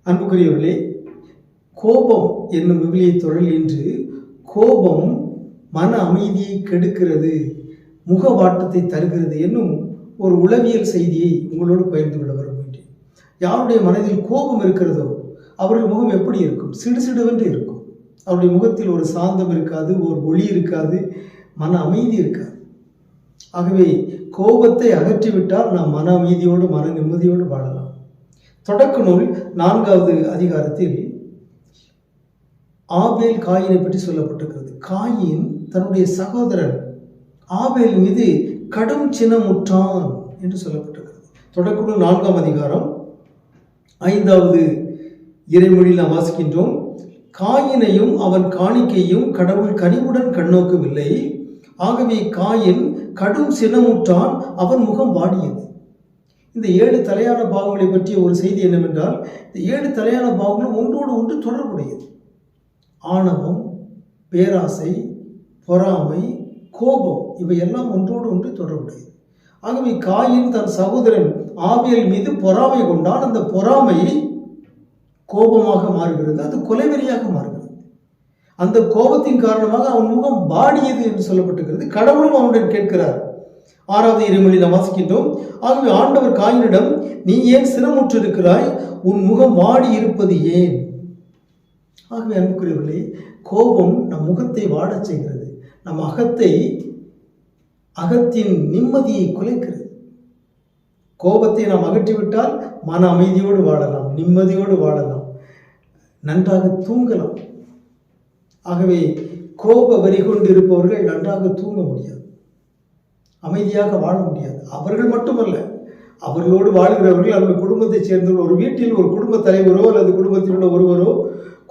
அன்புக்குரியவர்களே, கோபம் என்னும் விவிலிய தொடரில் இன்று கோபம் மன அமைதியை கெடுக்கிறது, முகவாட்டத்தை தருகிறது என்னும் ஒரு உளவியல் செய்தியை உங்களோடு பகிர்ந்து கொள்ள விரும்புகின்றேன். யாருடைய மனதில் கோபம் இருக்கிறதோ அவருடைய முகம் எப்படி இருக்கும்? சிடுசிடுவென்று இருக்கும். அவருடைய முகத்தில் ஒரு சாந்தம் இருக்காது, ஒரு ஒளி இருக்காது, மன அமைதி இருக்காது. ஆகவே கோபத்தை அகற்றிவிட்டால் நாம் மன அமைதியோடு மன நிம்மதியோடு வாழலாம். தொடக்க நூல் 4வது அதிகாரத்தில் ஆபேல் காயினை பற்றி சொல்லப்பட்டிருக்கிறது. காயின் தன்னுடைய சகோதரன் ஆபேல் மீது கடும் சினமுற்றான் என்று சொல்லப்பட்டிருக்கிறது. தொடக்க நூல் 4ஆம் அதிகாரம் 5வது இறைமொழியில் நாம் வாசிக்கின்றோம். காயினையும் அவன் காணிக்கையும் கடவுள் கனிவுடன் கண்ணோக்கவில்லை. ஆகவே காயின் கடும் சினமுற்றான், அவன் முகம் வாடியது. இந்த 7 தலையான பாவங்களை பற்றிய ஒரு செய்தி என்னவென்றால், இந்த 7 தலையான பாவங்களும் ஒன்றோடு ஒன்று தொடர்புடையது. ஆணவம், பேராசை, பொறாமை, கோபம் இவையெல்லாம் ஒன்றோடு ஒன்று தொடர்புடையது. ஆகவே காயின் தன் சகோதரன் ஆபேல் மீது பொறாமை கொண்டான். அந்த பொறாமை கோபமாக மாறுகிறது, அது கொலைவெறியாக மாறுகிறது. அந்த கோபத்தின் காரணமாக அவன் முகம் வாடியது என்று சொல்லப்பட்டிருக்கிறது. கடவுளும் அவனுடன் கேட்கிறார். 6வது இறைமொழியில் நாம் வாசிக்கின்றோம். ஆகவே ஆண்டவர் காயினிடம், நீ ஏன் சினமுற்று இருக்கிறாய்? உன் முகம் வாடி இருப்பது ஏன்? ஆகவே அன்புக்குரியவர்களே, கோபம் நம் முகத்தை வாடச் செய்கிறது. நம் அகத்தின் நிம்மதியை குலைக்கிறது. கோபத்தை நாம் அகற்றிவிட்டால் மன அமைதியோடு வாழலாம், நிம்மதியோடு வாழலாம், நன்றாக தூங்கலாம். ஆகவே கோப வரி கொண்டு இருப்பவர்கள் நன்றாக தூங்க முடியாது, அமைதியாக வாழ முடியாது. அவர்கள் மட்டுமல்ல, அவர்களோடு வாழ்கிறவர்கள், அவர்கள் குடும்பத்தைச் சேர்ந்தவர்கள். ஒரு வீட்டில் ஒரு குடும்ப தலைவரோ அல்லது குடும்பத்தில் உள்ள ஒருவரோ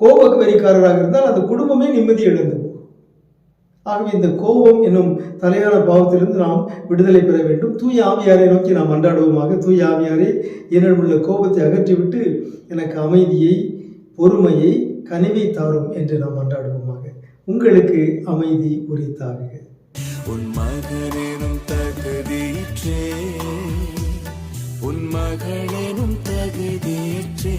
கோப வரிக்காரராக இருந்தால் அந்த குடும்பமே நிம்மதி இழந்து போகும். ஆகவே இந்த கோபம் என்னும் தலையான பாவத்திலிருந்து நாம் விடுதலை பெற வேண்டும். தூய ஆவியாரை நோக்கி நாம் மன்றாடுவோமாக. தூய ஆவியாரே, என்னிடம் உள்ள கோபத்தை அகற்றிவிட்டு எனக்கு அமைதியை, பொறுமையை, கனிவை தாரும் என்று நாம் மன்றாடுவோமாக. உங்களுக்கு அமைதி உரித்தாக. உன் மகனேனும் தகுதியிற்றே, உன் மகளேனும் தகுதியிற்றே.